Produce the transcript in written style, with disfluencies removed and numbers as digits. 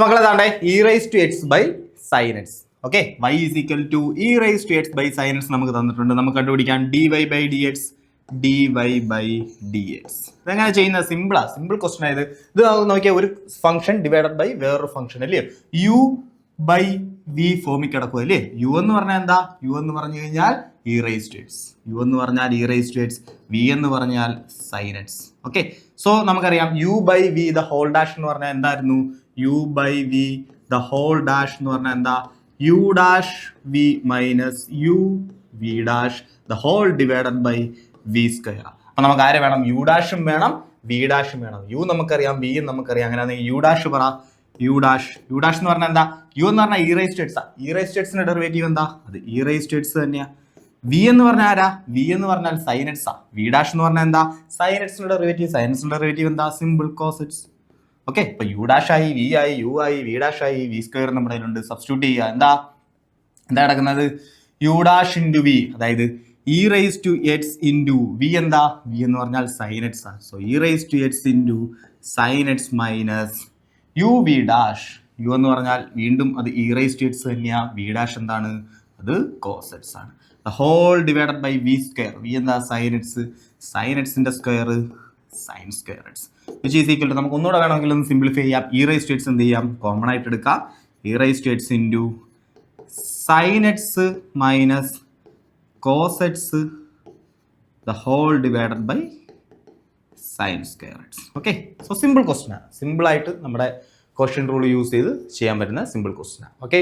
മക്കളെ താണ്ടേ e raised to x by sin x. Okay, y is equal to e raised to x by sin x നമുക്ക് തന്നിട്ടുണ്ട്. നമുക്ക് കണ്ടുപിടിക്കാം dy by dx ഇതെങ്ങനെ ചെയ്യുന്നത്? Simple question ആയത്. ഇത് നോക്കിയാൽ ഒരു ഫംഗ്ഷൻ ഡിവൈഡഡ് ബൈ വേറൊരു ഫംഗ്ഷൻ അല്ലേ, u ബൈ വി ഫോമിൽ കിടക്കുക അല്ലേ. യു എന്ന് പറഞ്ഞാൽ എന്താ? യു എന്ന് പറഞ്ഞു കഴിഞ്ഞാൽ e raised to x, u എന്ന് പറഞ്ഞാൽ e raised to x, v എന്ന് പറഞ്ഞാൽ sin x. ഓക്കെ, സോ നമുക്കറിയാം u by v the whole dash എന്ന് പറഞ്ഞാൽ എന്തായിരുന്നു? u by v the whole dash എന്ന് പറഞ്ഞാൽ എന്താ? u dash v minus u v dash the whole divided by v square. അപ്പൊ നമുക്ക് ആരെ വേണം? യു ഡാഷും വേണം, വി ഡാഷും വേണം. യു നമുക്കറിയാം, വിയും നമുക്കറിയാം. അങ്ങനെയാണെങ്കിൽ യു ഡാഷ് പറ. യു ഡാഷ് എന്ന് പറഞ്ഞാൽ എന്താ? യു എന്ന് പറഞ്ഞാൽ e raised to x. e raised to x ന്റെ ഡെറിവേറ്റീവ് എന്താ? അത് e raised to x തന്നെയാ. വി എന്ന് പറഞ്ഞാൽ ആരാ? വി എന്ന് പറഞ്ഞാൽ sin x ആ. വി ഡാഷ് എന്ന് പറഞ്ഞാൽ എന്താ? sin x ന്റെ ഡെറിവേറ്റീവ്. sin x ന്റെ ഡെറിവേറ്റീവ് എന്താ? Simple cos x. ഓക്കെ, ഇപ്പൊ യു ഡാഷ് ആയി, വി ആയി, യു ആയി, വി ഡാഷ് ആയി, വി സ്ക്വയർ നമ്മുടെ കയ്യിലുണ്ട്. സബ്സ്റ്റിറ്റ്യൂട്ട് ചെയ്യുക. എന്താ കിടക്കുന്നത്? യു ഡാഷ് ഇൻറ്റു വി, അതായത് e raised to x into V എന്താ? വി എന്ന് പറഞ്ഞാൽ sin x ആണ്. So e raised to x into sin x minus u v dash. U എന്ന് പറഞ്ഞാൽ വീണ്ടും അത് e raised to x തന്നെയാ. വി ഡാഷ് എന്താണ്? അത് cos x ആണ്. The whole divided by v square. V എന്താ? sin x, sin x ന്റെ square sin square x, which is equal to, നമുക്ക് ഒന്നുകൂടെ വേണമെങ്കിൽ ഒന്ന് സിംപ്ലിഫൈ ചെയ്യാം. e raised to x എന്ത് ചെയ്യാം? കോമൺ ആയിട്ട് എടുക്കാം. e raised to x into sin x minus cos x the whole divided by sin square x. Okay, so simple question ആണ്. സിമ്പിൾ ആയിട്ട് നമ്മുടെ ക്വസ്റ്റ്യൻ റൂൾ യൂസ് ചെയ്ത് ചെയ്യാൻ പറ്റുന്ന സിമ്പിൾ ക്വസ്റ്റ്യൻ ആണ്. ഓക്കെ.